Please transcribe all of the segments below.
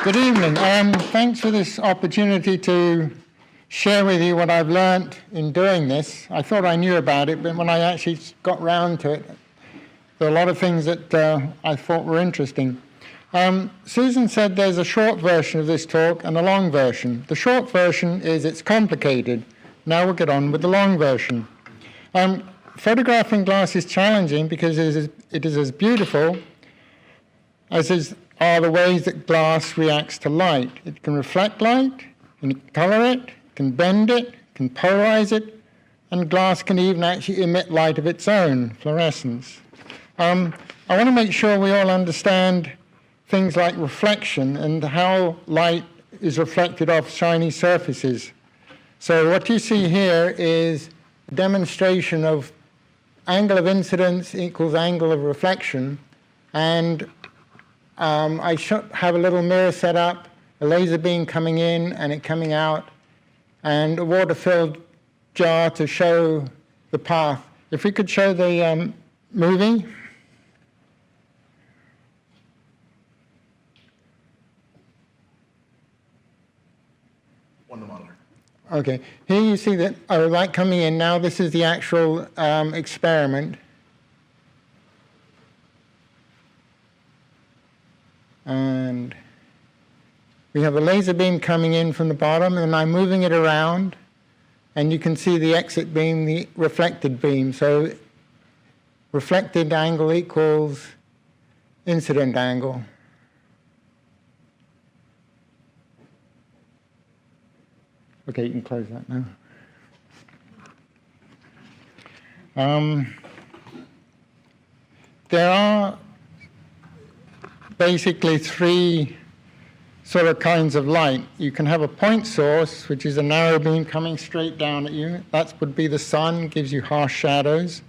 Good evening. Thanks for this opportunity to share with you what I've learnt in doing this. I thought I knew about it, but when I actually got round to it, there are a lot of things that I thought were interesting. Susan said there's a short version of this talk and a long version. The short version is it's complicated. Now we'll get on with the long version. Photographing glass is challenging because it is as beautiful as are the ways that glass reacts to light. It can reflect light, can color it, can bend it, can polarize it, and glass can even actually emit light of its own, fluorescence. I want to make sure we all understand things like reflection and how light is reflected off shiny surfaces. So what you see here is a demonstration of angle of incidence equals angle of reflection, and I have a little mirror set up, a laser beam coming in and it coming out, and a water-filled jar to show the path. If we could show the movie. On the monitor. Okay, here you see that light coming in. Now this is the actual experiment. And we have a laser beam coming in from the bottom, and I'm moving it around, and you can see the exit beam, the reflected beam. So reflected angle equals incident angle. Okay, you can close that now. There are basically three sort of kinds of light. You can have a point source, which is a narrow beam coming straight down at you. That would be the sun, gives you harsh shadows.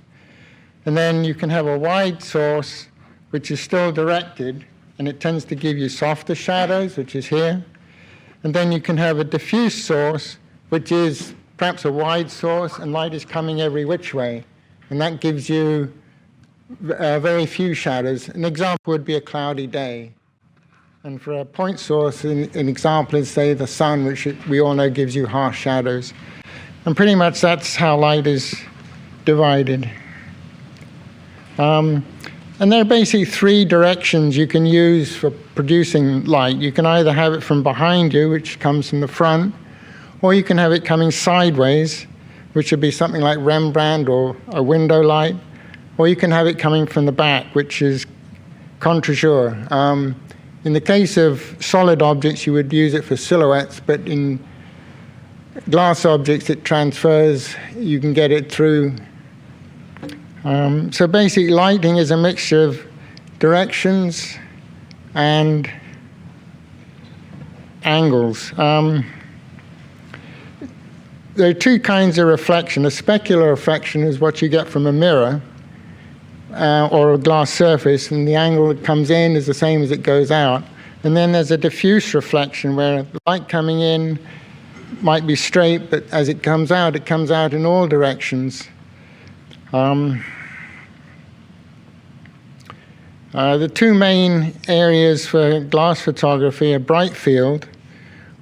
And then you can have a wide source, which is still directed, and it tends to give you softer shadows, which is here. And then you can have a diffuse source, which is perhaps a wide source, and light is coming every which way. And that gives you very few shadows. An example would be a cloudy day. And for a point source, an example is, say, the sun, which we all know gives you harsh shadows. And pretty much that's how light is divided. And there are basically three directions you can use for producing light. You can either have it from behind you, which comes from the front, or you can have it coming sideways, which would be something like Rembrandt or a window light, or you can have it coming from the back, which is contre-jour. In the case of solid objects, you would use it for silhouettes, but in glass objects, it transfers. You can get it through. So basically, lighting is a mixture of directions and angles. There are two kinds of reflection. A specular reflection is what you get from a mirror or a glass surface, and the angle that comes in is the same as it goes out. And then there's a diffuse reflection where the light coming in might be straight, but as it comes out in all directions. The two main areas for glass photography are bright field,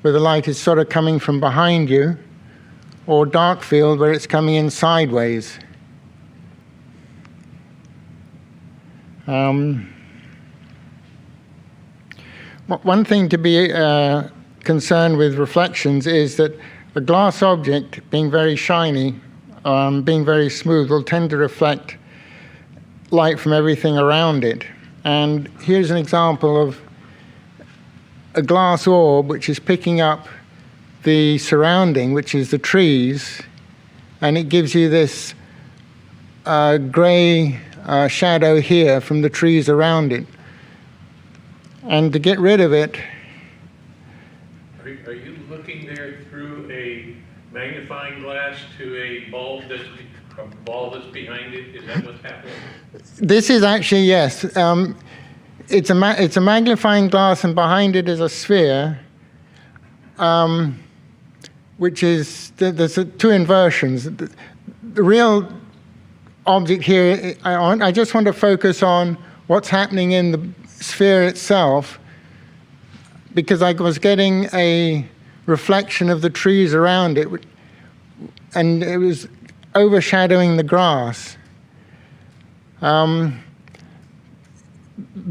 where the light is sort of coming from behind you, or dark field, where it's coming in sideways. One thing to be concerned with reflections is that a glass object, being very shiny, being very smooth, will tend to reflect light from everything around it. And here's an example of a glass orb which is picking up the surrounding, which is the trees, and it gives you this gray shadow here from the trees around it. And to get rid of it... Are you looking there through a magnifying glass to a bulb that's behind it? Is that what's happening? This is actually, yes. It's a magnifying glass, and behind it is a sphere, which is, there's two inversions. The real object here, I just want to focus on what's happening in the sphere itself. because I was getting a reflection of the trees around it, and it was overshadowing the grass.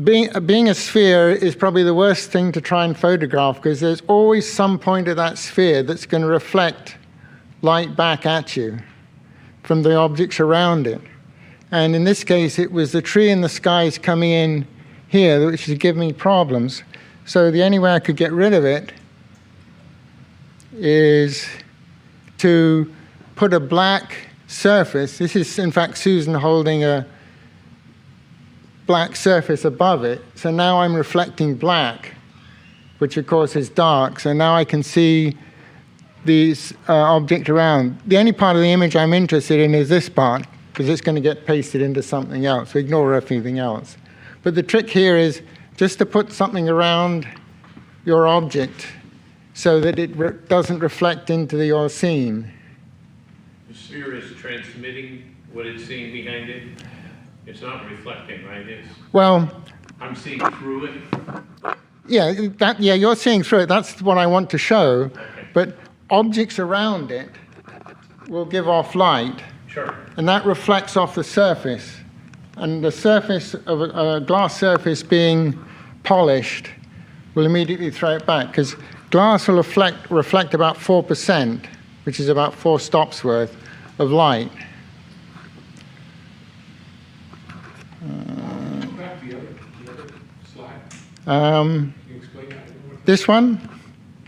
Being a sphere is probably the worst thing to try and photograph, because there's always some point of that sphere that's going to reflect light back at you from the objects around it. And in this case, it was the tree and the skies coming in here, which is giving me problems. So the only way I could get rid of it is to put a black surface. This is, in fact, Susan holding a black surface above it. So now I'm reflecting black, which of course is dark. So now I can see these object around. The only part of the image I'm interested in is this part, because it's going to get pasted into something else. So ignore everything else. But the trick here is just to put something around your object so that it doesn't reflect into your scene. The sphere is transmitting what it's seeing behind it? It's not reflecting, right? Well, I'm seeing through it? yeah, you're seeing through it. That's what I want to show. Okay. But objects around it will give off light. Sure. And that reflects off the surface. And the surface of a glass surface being polished will immediately throw it back, because glass will reflect about 4%, which is about 4 stops worth of light. Back the other slide. Can you explain that? This one?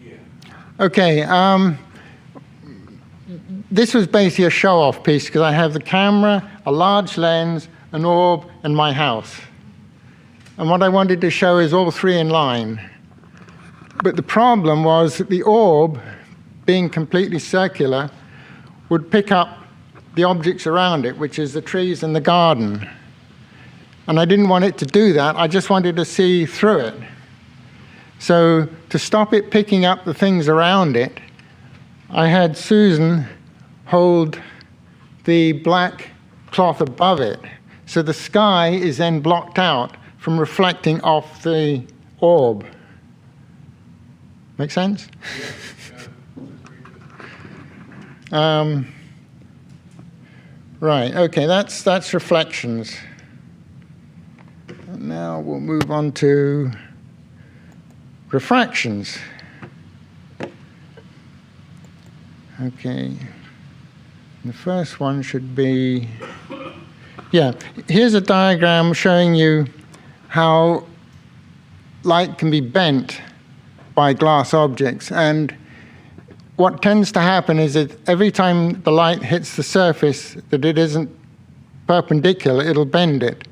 Yeah. Okay. This was basically a show-off piece, because I have the camera, a large lens, an orb, and my house. And what I wanted to show is all three in line. But the problem was that the orb, being completely circular, would pick up the objects around it, which is the trees and the garden. And I didn't want it to do that. I just wanted to see through it. So to stop it picking up the things around it, I had Susan hold the black cloth above it. So the sky is then blocked out from reflecting off the orb. Make sense? Right, okay, that's reflections. And now we'll move on to refractions. Okay, the first one should be, here's a diagram showing you how light can be bent by glass objects. And what tends to happen is that every time the light hits the surface that it isn't perpendicular, it'll bend it.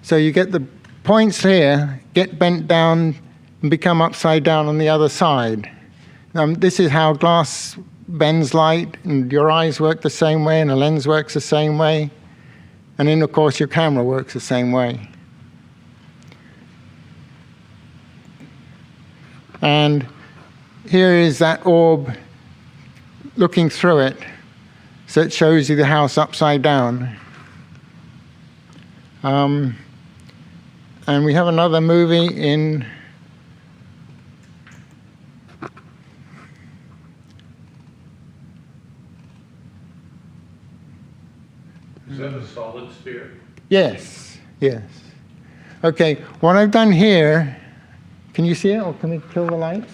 So you get the points here get bent down and become upside down on the other side. This is how glass bends light, and your eyes work the same way, and a lens works the same way. And then, of course, your camera works the same way. And here is that orb looking through it, so it shows you the house upside down. And we have another movie in Is that a solid sphere? Yes. Okay, what I've done here, can you see it, or can we kill the lights?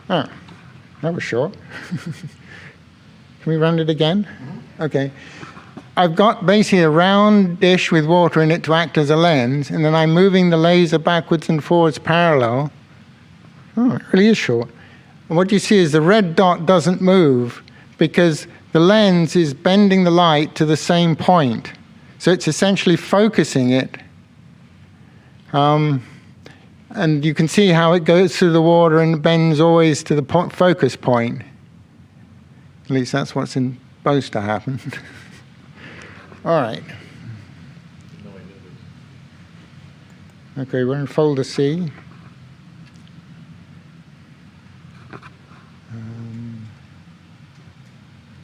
Oh, that was short. Can we run it again? Okay. I've got basically a round dish with water in it to act as a lens, and then I'm moving the laser backwards and forwards parallel. Oh, it really is short. And what you see is the red dot doesn't move because the lens is bending the light to the same point. So it's essentially focusing it. And you can see how it goes through the water and bends always to the focus point. At least that's what's supposed to happen. All right. Okay, we're in folder C.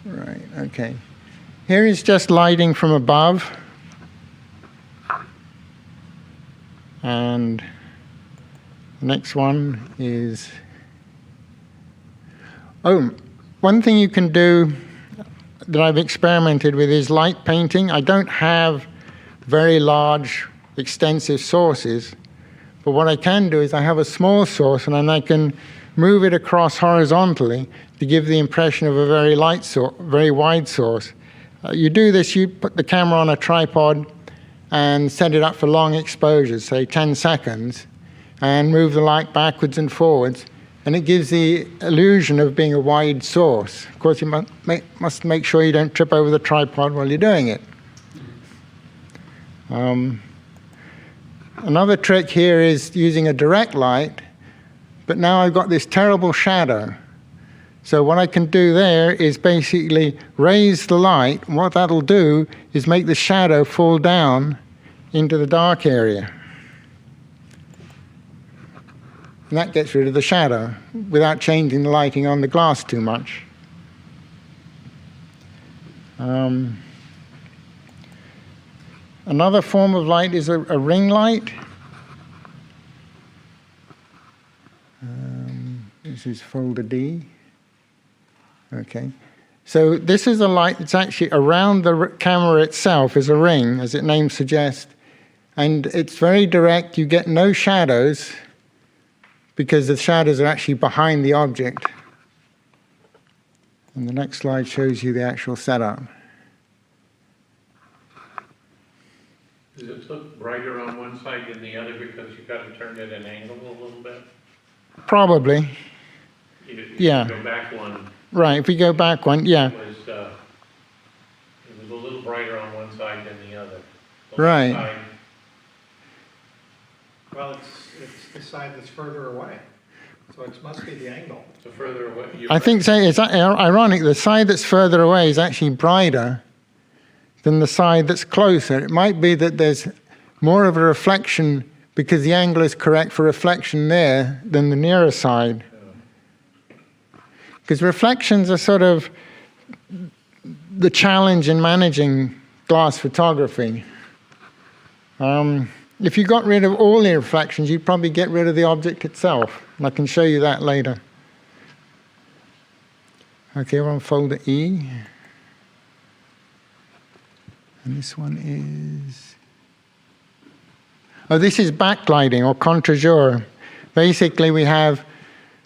Right, okay. Here is just lighting from above. And The next one is, oh, one thing you can do that I've experimented with is light painting. I don't have very large, extensive sources, but what I can do is I have a small source and then I can move it across horizontally to give the impression of a very very wide source. You do this, you put the camera on a tripod and set it up for long exposures, say 10 seconds, and move the light backwards and forwards, and it gives the illusion of being a wide source. Of course, you must make sure you don't trip over the tripod while you're doing it. Another trick here is using a direct light, but now I've got this terrible shadow. So what I can do there is basically raise the light, and what that'll do is make the shadow fall down into the dark area. And that gets rid of the shadow without changing the lighting on the glass too much. Another form of light is a ring light. This is folder D. Okay. So this is a light that's actually around the camera itself is a ring, as its name suggests. And it's very direct. You get no shadows because the shadows are actually behind the object. And the next slide shows you the actual setup. Does it look brighter on one side than the other because you've got to turn it at an angle a little bit? Probably. You go back one. Right, if we go back one, yeah. It was a little brighter on one side than the other. Right. Side, Well, it's the side that's further away, so it must be the angle. so further away. I think so. It's ironic. The side that's further away is actually brighter than the side that's closer. It might be that there's more of a reflection because the angle is correct for reflection there than the nearer side. Because reflections are sort of the challenge in managing glass photography. If you got rid of all the reflections, you'd probably get rid of the object itself. And I can show you that later. Okay, we're on folder E. And this one is... Oh, this is backlighting or contre-jour. Basically, we have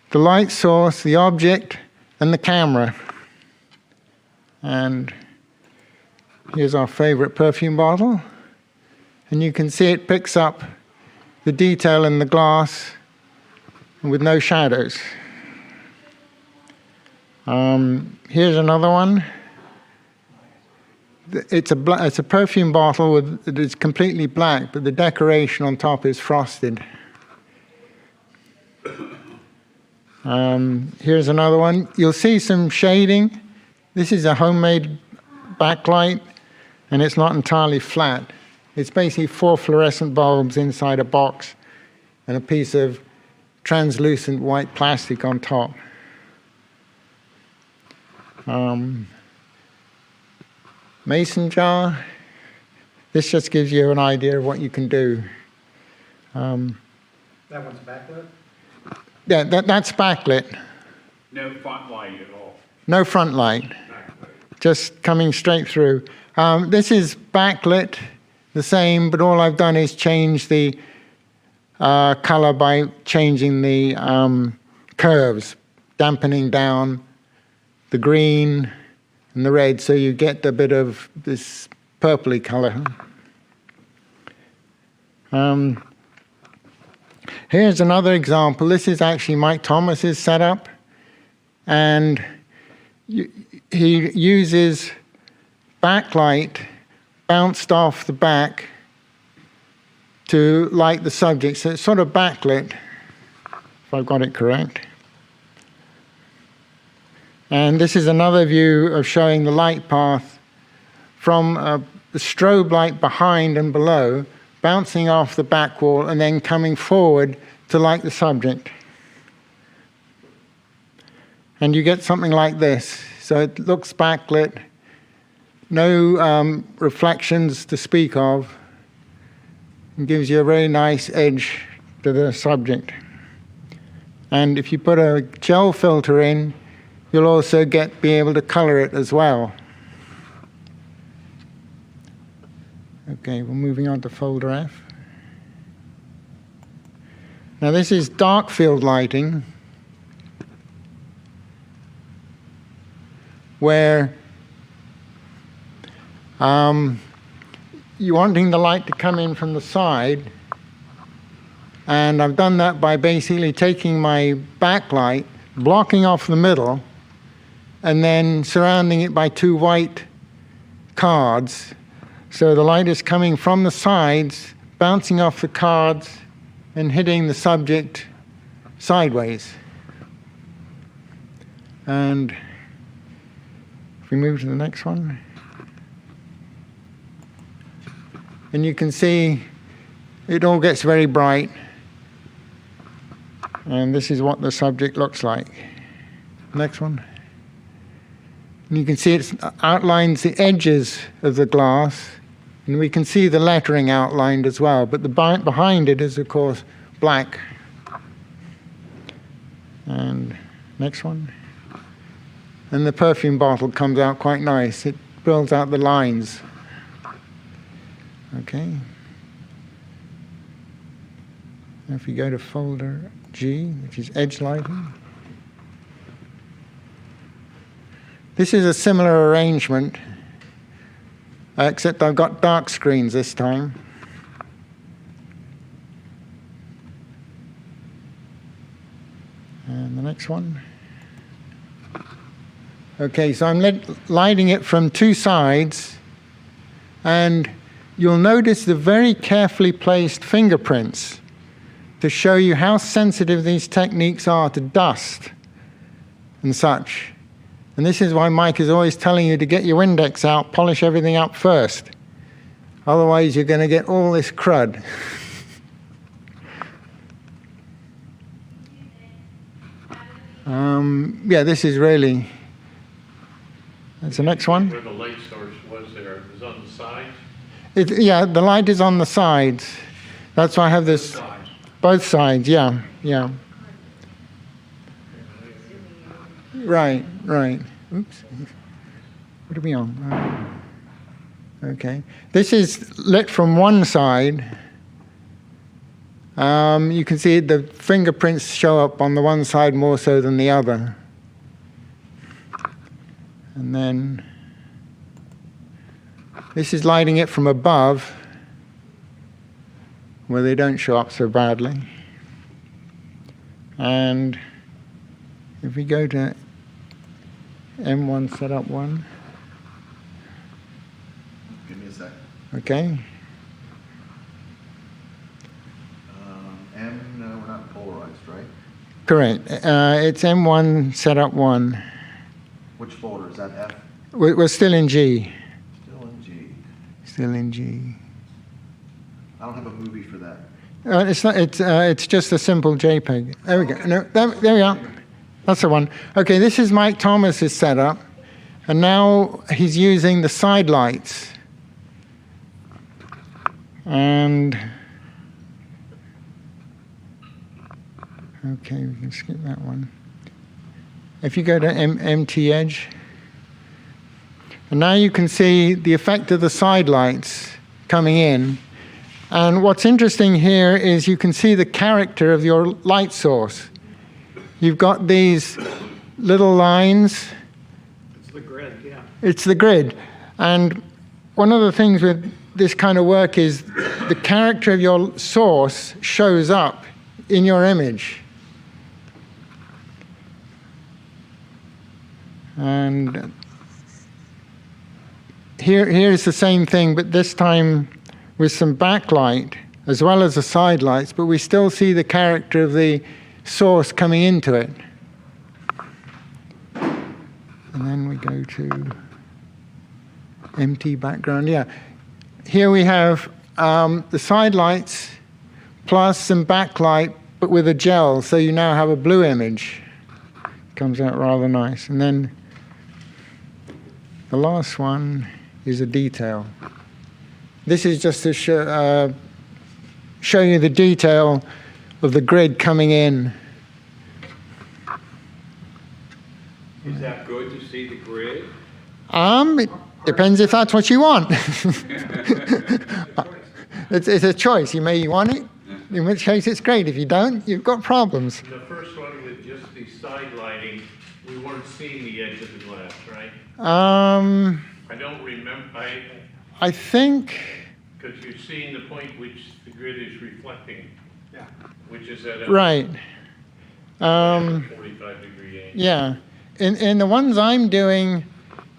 the light source, the object, and the camera. And here's our favorite perfume bottle. And you can see it picks up the detail in the glass with no shadows. Here's another one. It's a perfume bottle that is completely black, but the decoration on top is frosted. Here's another one. You'll see some shading. This is a homemade backlight, and it's not entirely flat. It's basically 4 fluorescent bulbs inside a box and a piece of translucent white plastic on top. Mason jar. This just gives you an idea of what you can do. That one's backlit? Yeah, that's backlit. No front light at all. No front light. Just coming straight through. This is backlit, the same, but all I've done is change the color by changing the curves, dampening down the green and the red, so you get a bit of this purpley color. Here's another example. This is actually Mike Thomas's setup, and he uses backlight bounced off the back to light the subject. So it's sort of backlit, if I've got it correct. And this is another view of showing the light path from the strobe light behind and below, bouncing off the back wall and then coming forward to light the subject. And you get something like this. So it looks backlit, no reflections to speak of, and gives you a very nice edge to the subject. And if you put a gel filter in, you'll also be able to color it as well. Okay, we're moving on to folder F. Now this is dark field lighting, where you're wanting the light to come in from the side, and I've done that by basically taking my backlight, blocking off the middle, and then surrounding it by 2 white cards. So the light is coming from the sides, bouncing off the cards, and hitting the subject sideways. And if we move to the next one, and you can see it all gets very bright, and this is what the subject looks like. Next one. And you can see it outlines the edges of the glass, and we can see the lettering outlined as well, but the behind it is, of course, black. And next one. And the perfume bottle comes out quite nice. It builds out the lines. Okay. Now if we go to folder G, which is edge lighting. This is a similar arrangement, except I've got dark screens this time. And the next one. Okay, so I'm lighting it from 2 sides, and you'll notice the very carefully placed fingerprints to show you how sensitive these techniques are to dust and such. And this is why Mike is always telling you to get your index out, polish everything up first. Otherwise, you're going to get all this crud. Yeah, this is really... That's the next one. Where the light source was there, it was on the sides? Yeah, the light is on the sides. That's why I have this... Both sides, yeah, yeah. Right. Oops. What are we on? Okay. This is lit from one side. You can see the fingerprints show up on the one side more so than the other. And then this is lighting it from above, where they don't show up so badly. And if we go to M1 setup 1. Give me a sec. Okay. No, we're not polarized, right? Correct. It's M1 setup 1. Which folder? Is that F? We're still in G. Still in G. Still in G. I don't have a movie for that. It's not. It's just a simple JPEG. There we go. No, there we are. That's the one. Okay, this is Mike Thomas's setup, and now he's using the side lights. And okay, we can skip that one. If you go to empty edge, and now you can see the effect of the side lights coming in. And what's interesting here is you can see the character of your light source. You've got these little lines. It's the grid, yeah. It's the grid. And one of the things with this kind of work is the character of your source shows up in your image. And here's the same thing, but this time with some backlight as well as the side lights, but we still see the character of the source coming into it. And then we go to empty background. Yeah, here we have the side lights plus some backlight, but with a gel, so you now have a blue image. Comes out rather nice. And then the last one is a detail. This is just to show you the detail of the grid coming in Is that good to see the grid? It depends if that's what you want. It's a choice. You may want it, in which case it's great. If you don't, you've got problems. The first one with just the side lighting, we weren't seeing the edge of the glass, right? I don't remember, I think, because you're seeing the point which the grid is reflecting, Yeah. which is at a right. 45-degree angle. Yeah. In the ones I'm doing,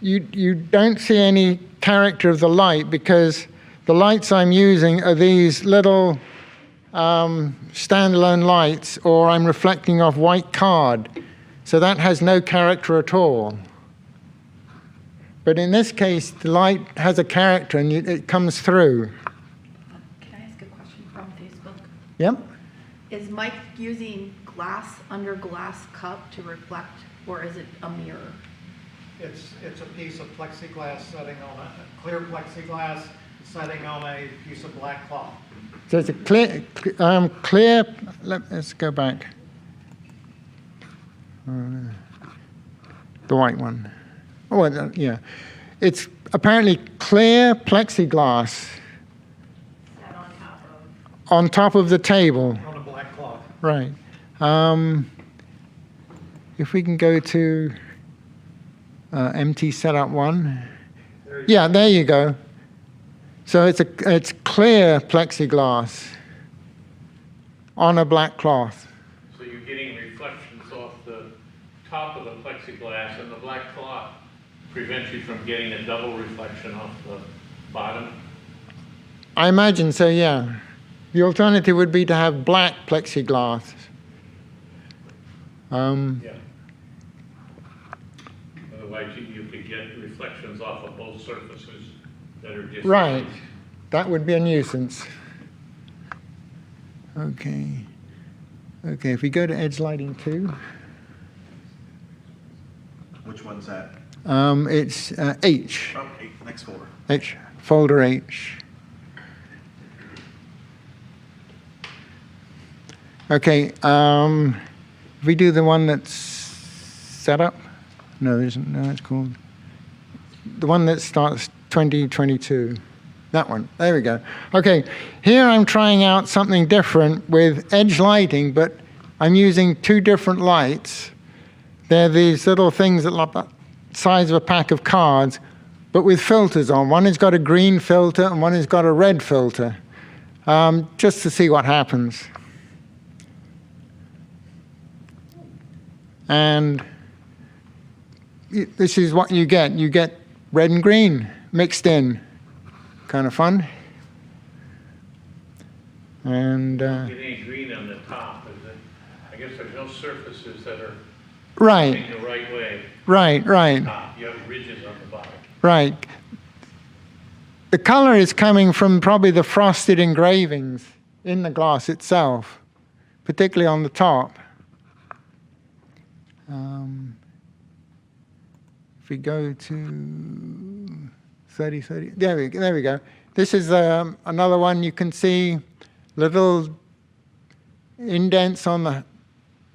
you don't see any character of the light because the lights I'm using are these little standalone lights, or I'm reflecting off white card. So that has no character at all. But in this case, the light has a character and it comes through. Can I ask a question from Facebook? Yep. Is Mike using glass under glass cup to reflect, or is it a mirror? It's a piece of plexiglass setting on a clear plexiglass setting on a piece of black cloth. So it's a let's go back. The white one. Oh, yeah. It's apparently clear plexiglass Set on top of. on top of the table. On a black cloth. Right. If we can go to MT setup 1. Yeah, there you go. So it's clear plexiglass on a black cloth. So you're getting reflections off the top of the plexiglass, and the black cloth prevents you from getting a double reflection off the bottom. I imagine so, yeah. The alternative would be to have black plexiglass. Yeah. Otherwise, you could get reflections off of both surfaces that are just Right. That would be a nuisance. Okay. Okay, if we go to edge lighting 2, Which one's that? it's H. Oh, next folder. H, folder H. Okay, if we do the one that's set up, no, there isn't, no, it's called, the one that starts 2022, that one, there we go. Okay, here I'm trying out something different with edge lighting, but I'm using 2 different lights. They're these little things that look like the size of a pack of cards, but with filters on. One has got a green filter and one has got a red filter, just to see what happens. And this is what you get. You get red and green mixed in. Kind of fun. And Get any green on the top, is it? I guess there's no surfaces that are right, facing the right way. right. Top. You have ridges on the bottom. Right. The color is coming from probably the frosted engravings in the glass itself, particularly on the top. If we go to 30, there we go. This is another one. You can see little indents on the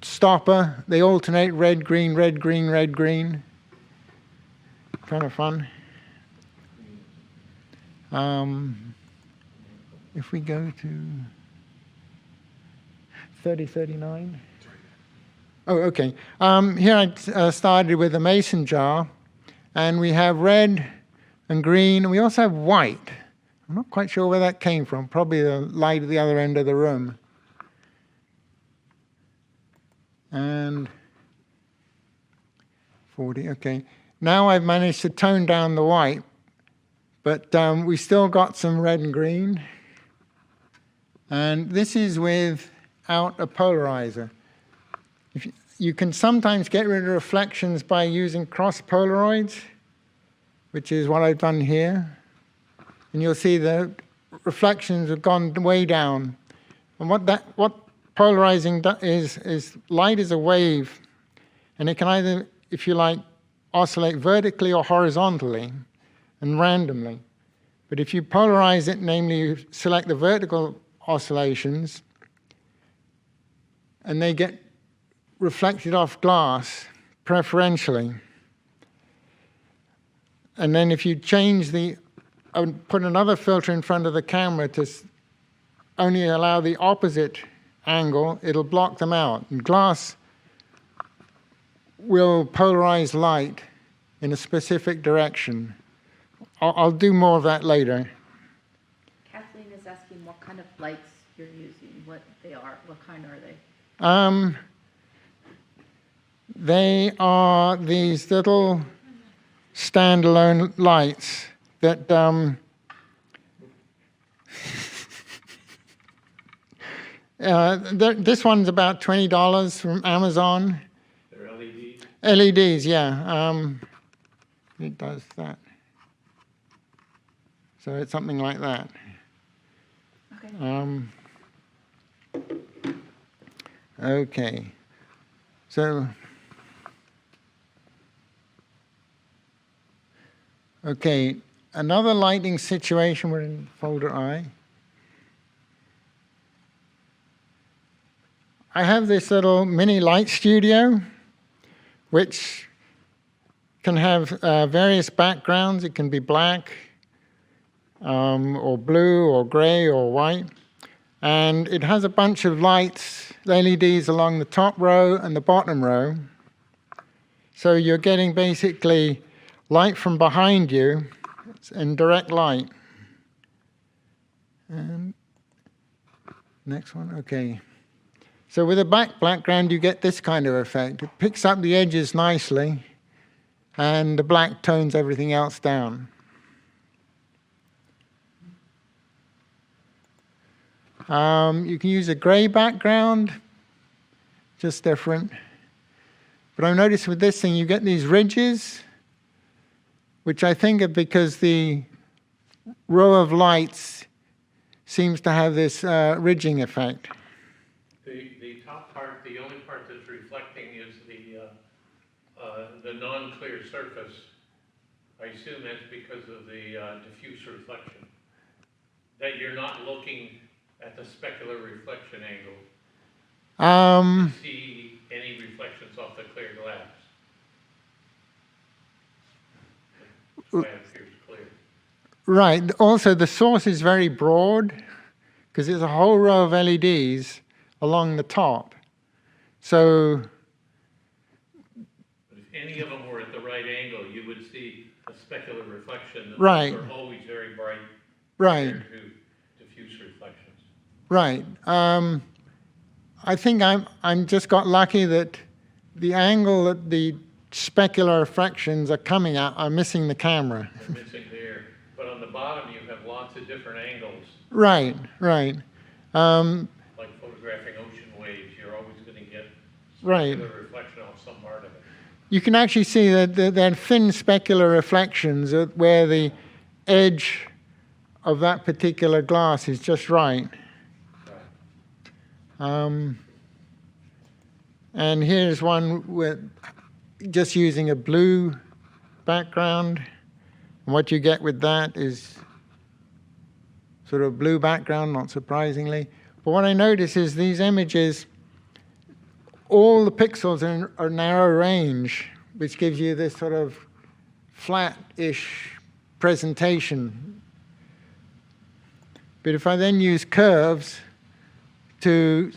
stopper. They alternate red, green, red, green, red, green. Kind of fun. If we go to 3039. Oh, okay. Here I started with a mason jar, and we have red and green, and we also have white. I'm not quite sure where that came from, probably the light at the other end of the room. And 40, okay. Now I've managed to tone down the white, but we still got some red and green. And this is without a polarizer. You can sometimes get rid of reflections by using cross Polaroids, which is what I've done here. And you'll see the reflections have gone way down. And what polarizing is light is a wave, and it can either, if you like, oscillate vertically or horizontally and randomly. But if you polarize it, namely you select the vertical oscillations, and they get reflected off glass preferentially. And then if you change I would put another filter in front of the camera to only allow the opposite angle, it'll block them out. And glass will polarize light in a specific direction. I'll do more of that later. Kathleen is asking what kind of lights you're using, what they are, what kind are they? They are these little standalone lights that this one's about $20 from Amazon. They're LEDs? LEDs, yeah. It does that. So it's something like that. Okay. Okay. So, okay, another lighting situation, we're in folder I. I have this little mini light studio, which can have various backgrounds. It can be black, or blue, or gray, or white. And it has a bunch of lights, LEDs along the top row and the bottom row. So you're getting basically light from behind you in direct light. And next one, okay. So with a black background, you get this kind of effect. It picks up the edges nicely, and the black tones everything else down. You can use a gray background, just different. But I noticed with this thing, you get these ridges, which I think are because the row of lights seems to have this ridging effect. The top part, the only part that's reflecting is the non-clear surface. I assume that's because of the diffuse reflection. That you're not looking at the specular reflection angle to see any reflections off the clear glass. That's why it appears clear. Right. Also, the source is very broad because there's a whole row of LEDs along the top. So, But if any of them were at the right angle, you would see a specular reflection. Right. They're always very bright right, compared to diffuse reflections. right. I think I'm just got lucky that the angle that the specular reflections are coming at are missing the camera. They're missing there. But on the bottom, you have lots of different angles. Right, right. Like photographing ocean waves, you're always going to get Right. specular reflection off some part of it. You can actually see that there are thin specular reflections where the edge of that particular glass is just right. And here's one with just using a blue background. And what you get with that is sort of blue background, not surprisingly. But what I notice is these images, all the pixels are narrow range, which gives you this sort of flat-ish presentation. But if I then use curves to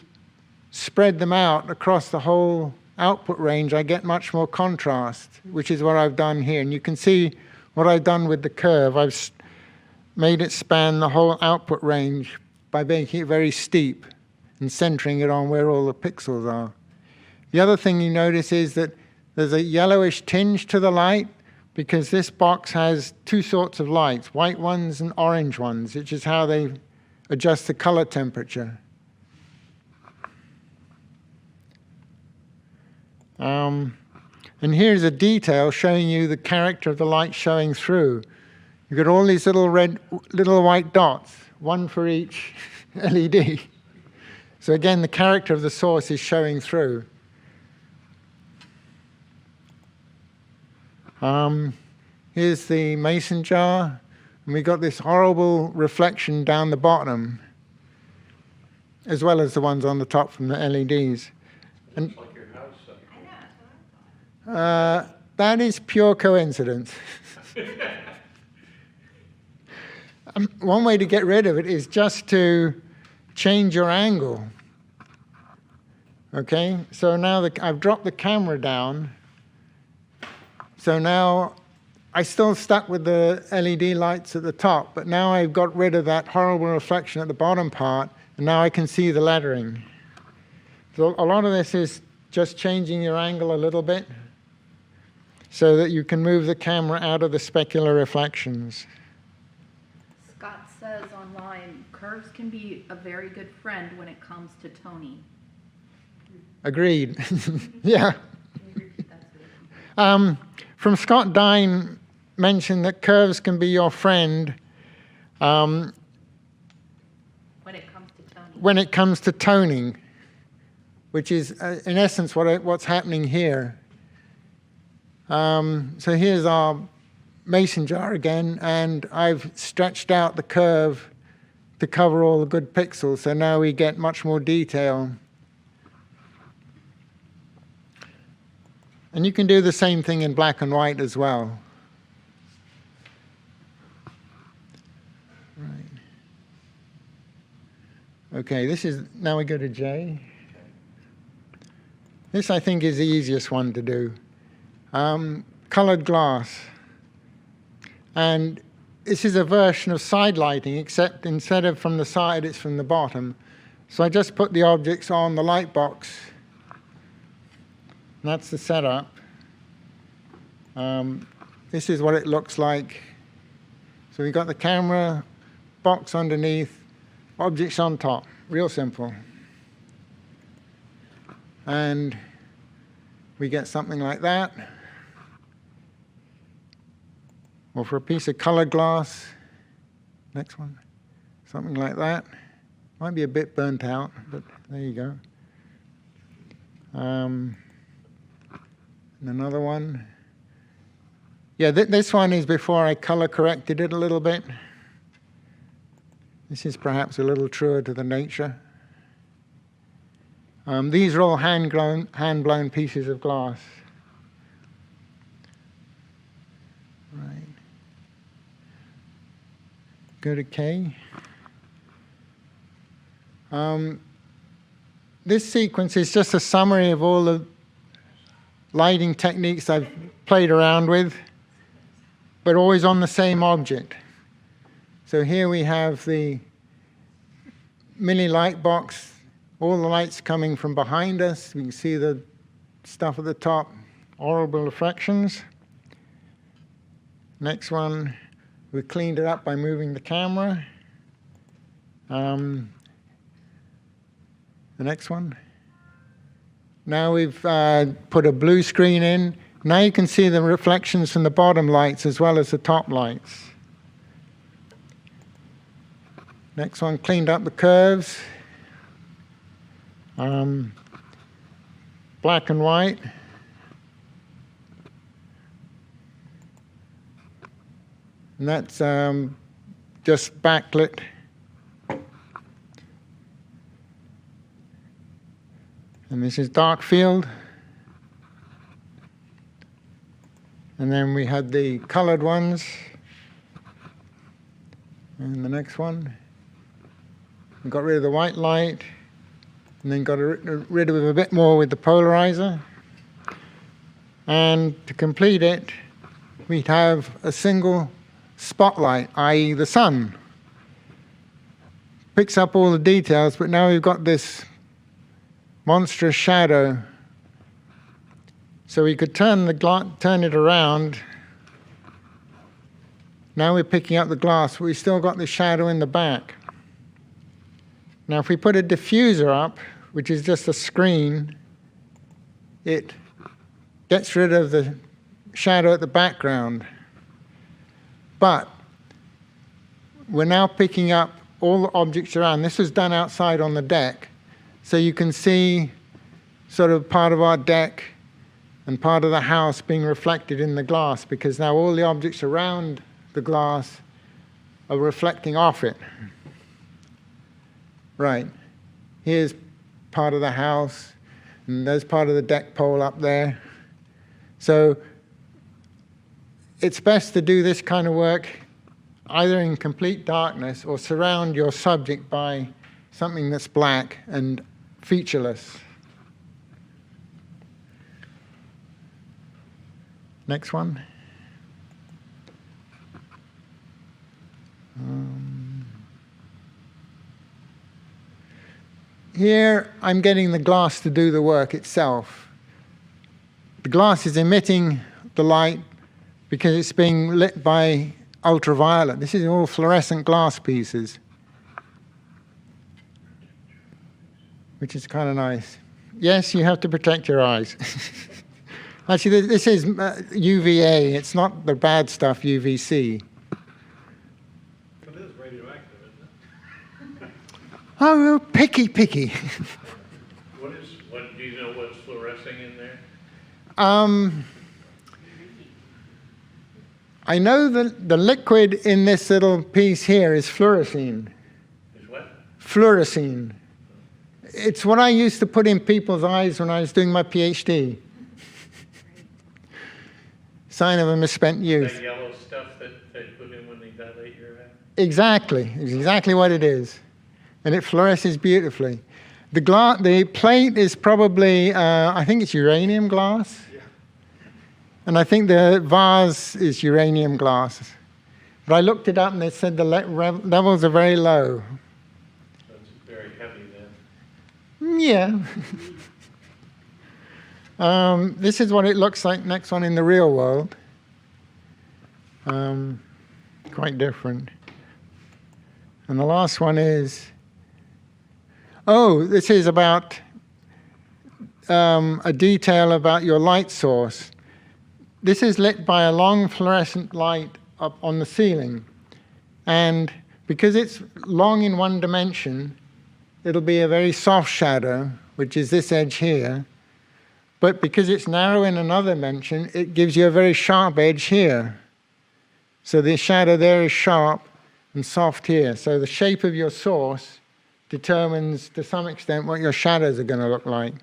spread them out across the whole output range, I get much more contrast, which is what I've done here. And you can see what I've done with the curve. I've made it span the whole output range by making it very steep and centering it on where all the pixels are. The other thing you notice is that there's a yellowish tinge to the light because this box has two sorts of lights, white ones and orange ones, which is how they adjust the color temperature. And here's a detail showing you the character of the light showing through. You've got all these little white dots, one for each LED. So again, the character of the source is showing through. Here's the mason jar, and we got this horrible reflection down the bottom, as well as the ones on the top from the LEDs. Looks like your house. That is pure coincidence. One way to get rid of it is just to change your angle. Okay, so now I've dropped the camera down. So now I still stuck with the LED lights at the top, but now I've got rid of that horrible reflection at the bottom part, and now I can see the lettering. So a lot of this is just changing your angle a little bit so that you can move the camera out of the specular reflections. Scott says online, curves can be a very good friend when it comes to toning. Agreed. Yeah. Can you repeat that to me? From Scott Dine mentioned that curves can be your friend When it comes to toning. when it comes to toning, which is in essence what's happening here. So here's our mason jar again, and I've stretched out the curve to cover all the good pixels, so now we get much more detail. And you can do the same thing in black and white as well. Right. Okay, now we go to J. This I think is the easiest one to do. Colored glass. And this is a version of side lighting, except instead of from the side, it's from the bottom. So I just put the objects on the light box. And that's the setup. This is what it looks like. So we've got the camera, box underneath, objects on top. Real simple. And we get something like that. Or for a piece of colored glass, next one, something like that. Might be a bit burnt out, but there you go. And another one. Yeah, this one is before I color corrected it a little bit. This is perhaps a little truer to the nature. These are all hand-blown pieces of glass. Right. Go to K. This sequence is just a summary of all the lighting techniques I've played around with, but always on the same object. So here we have the mini light box, all the lights coming from behind us. We can see the stuff at the top, horrible reflections. Next one, we cleaned it up by moving the camera. The next one. Now we've put a blue screen in. Now you can see the reflections from the bottom lights as well as the top lights. Next one, cleaned up the curves. Black and white. And that's just backlit. And this is dark field. And then we had the colored ones. And the next one. We got rid of the white light. And then got rid of it a bit more with the polarizer. And to complete it, we'd have a single spotlight, i.e. the sun. Picks up all the details, but now we've got this monstrous shadow. So we could turn it around. Now we're picking up the glass, but we still got the shadow in the back. Now if we put a diffuser up, which is just a screen, it gets rid of the shadow at the background. But we're now picking up all the objects around. This was done outside on the deck. So you can see sort of part of our deck and part of the house being reflected in the glass, because now all the objects around the glass are reflecting off it. Right. Here's part of the house, and there's part of the deck pole up there. So it's best to do this kind of work either in complete darkness or surround your subject by something that's black and featureless. Next one. Here I'm getting the glass to do the work itself. The glass is emitting the light because it's being lit by ultraviolet. This is all fluorescent glass pieces, which is kind of nice. Yes, you have to protect your eyes. Actually, this is UVA. It's not the bad stuff, UVC. But it is radioactive, isn't it? Oh, picky. What do you know what's fluorescing in there? I know that the liquid in this little piece here is fluorescein. Is what? Fluorescein. It's what I used to put in people's eyes when I was doing my PhD. Sign of a misspent youth. That yellow stuff that they put in when they dilate your eye? Exactly. It's exactly what it is. And it fluoresces beautifully. The plate is probably, I think it's uranium glass. Yeah. And I think the vase is uranium glass. But I looked it up and they said the levels are very low. So it's very heavy then. Yeah. This is what it looks like next one in the real world. Quite different. And the last one is, this is about a detail about your light source. This is lit by a long fluorescent light up on the ceiling. And because it's long in one dimension, it'll be a very soft shadow, which is this edge here. But because it's narrow in another dimension, it gives you a very sharp edge here. So the shadow there is sharp and soft here. So the shape of your source determines, to some extent, what your shadows are going to look like.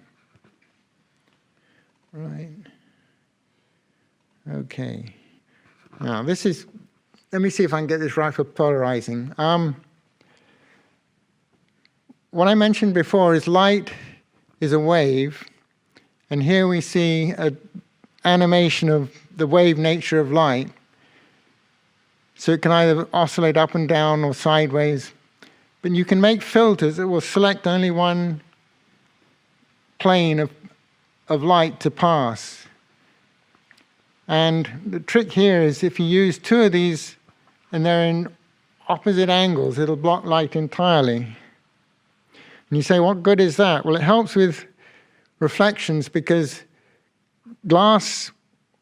Right. Okay. Now this is, let me see if I can get this right for polarizing. What I mentioned before is light is a wave. And here we see an animation of the wave nature of light. So it can either oscillate up and down or sideways. But you can make filters that will select only one plane of light to pass. And the trick here is if you use two of these and they're in opposite angles, it'll block light entirely. And you say, what good is that? Well, it helps with reflections because glass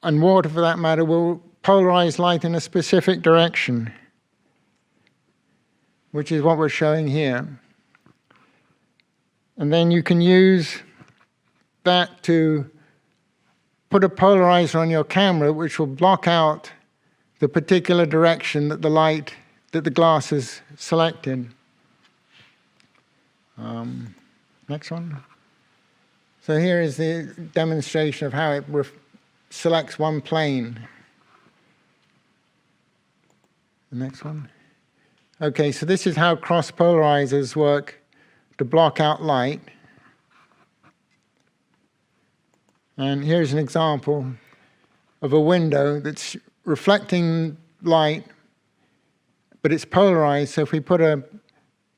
and water, for that matter, will polarize light in a specific direction, which is what we're showing here. And then you can use that to put a polarizer on your camera which will block out the particular direction that the glass is selected. Next one. So here is the demonstration of how it selects one plane. The next one. Okay, so this is how cross polarizers work to block out light. And here's an example of a window that's reflecting light, but it's polarized. So if we put a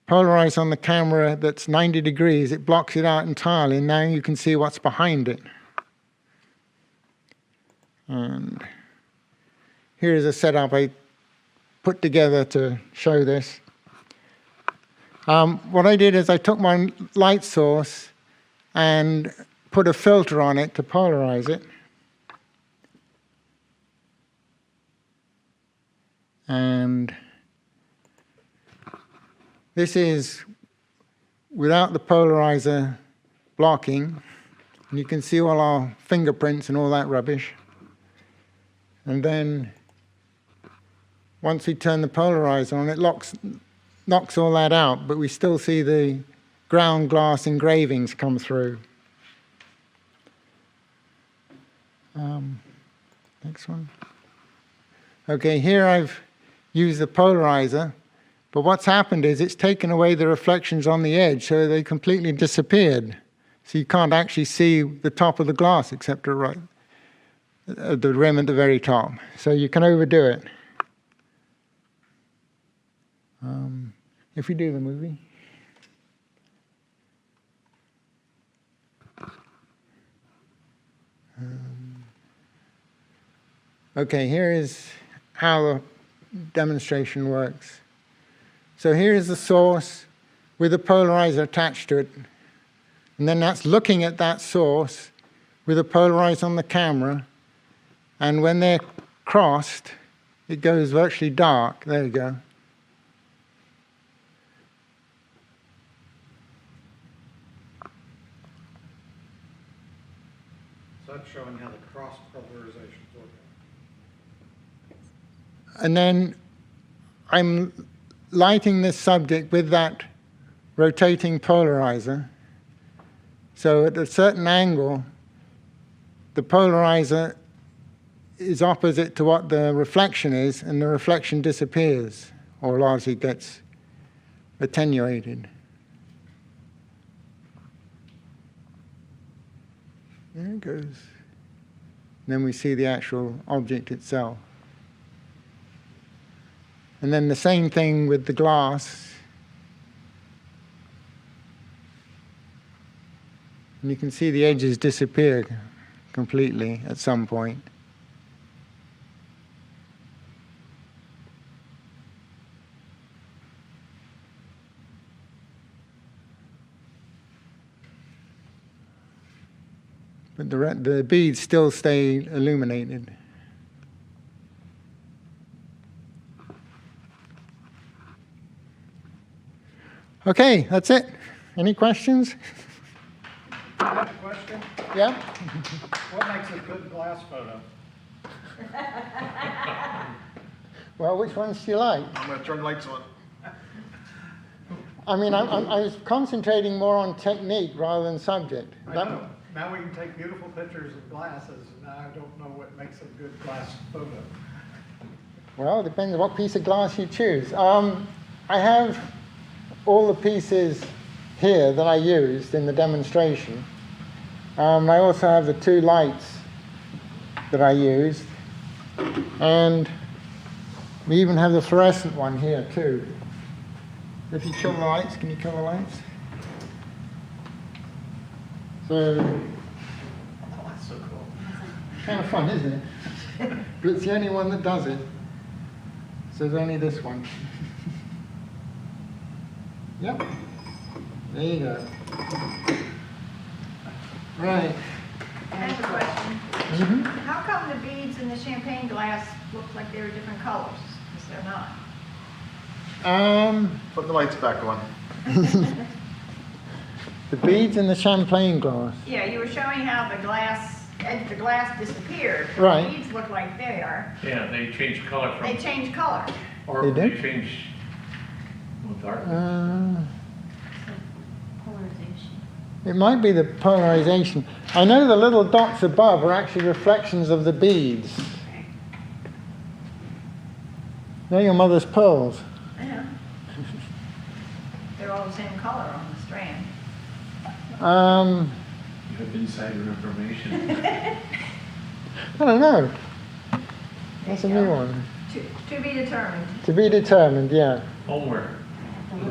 polarizer on the camera that's 90 degrees, it blocks it out entirely, and now you can see what's behind it. And here's a setup I put together to show this. What I did is I took my light source and put a filter on it to polarize it. And this is without the polarizer blocking. And you can see all our fingerprints and all that rubbish. And then once we turn the polarizer on, it knocks all that out, but we still see the ground glass engravings come through. Next one. Okay, here I've used the polarizer, but what's happened is it's taken away the reflections on the edge, so they completely disappeared. So you can't actually see the top of the glass except the rim at the very top. So you can overdo it. If we do the movie. Okay, here is how the demonstration works. So here is the source with a polarizer attached to it. And then that's looking at that source with a polarizer on the camera. And when they're crossed, it goes virtually dark. There you go. So that's showing how the cross polarization is working. And then I'm lighting this subject with that rotating polarizer. So at a certain angle, the polarizer is opposite to what the reflection is, and the reflection disappears, or largely gets attenuated. There it goes. And then we see the actual object itself. And then the same thing with the glass. And you can see the edges disappear completely at some point. But the beads still stay illuminated. Okay, that's it. Any questions? I have a question. Yeah? What makes a good glass photo? Well, which ones do you like? I'm gonna turn lights on. I mean, I was concentrating more on technique rather than subject. I know. Now we can take beautiful pictures of glasses, and I don't know what makes a good glass photo. Well, it depends on what piece of glass you choose. I have all the pieces here that I used in the demonstration. I also have the two lights that I used. And we even have the fluorescent one here too. If you kill the lights, can you kill the lights? So, Oh, that's so cool. kind of fun, isn't it? But it's the only one that does it. So there's only this one. Yep. There you go. Right. I have a question. Mm-hmm. How come the beads in the champagne glass look like they were different colors? Because they're not. Put the lights back on. The beads in the champagne glass. Yeah, you were showing how the glass disappeared. but Right. The beads look like they are. Yeah, they change color They from, change color. or They they did? change, well, dark. Polarization. It might be the polarization. I know the little dots above are actually reflections of the beads. They're your mother's pearls. Yeah. They're all the same color on the strand. You have insider information. I don't know. That's a There you new go. one. To be determined. To be determined, yeah. Homework.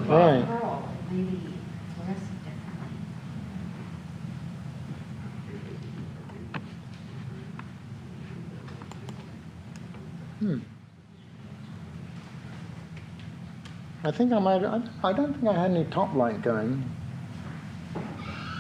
Right. Pearl, maybe fluorescent differently. I think I might. I don't think I had any top light going.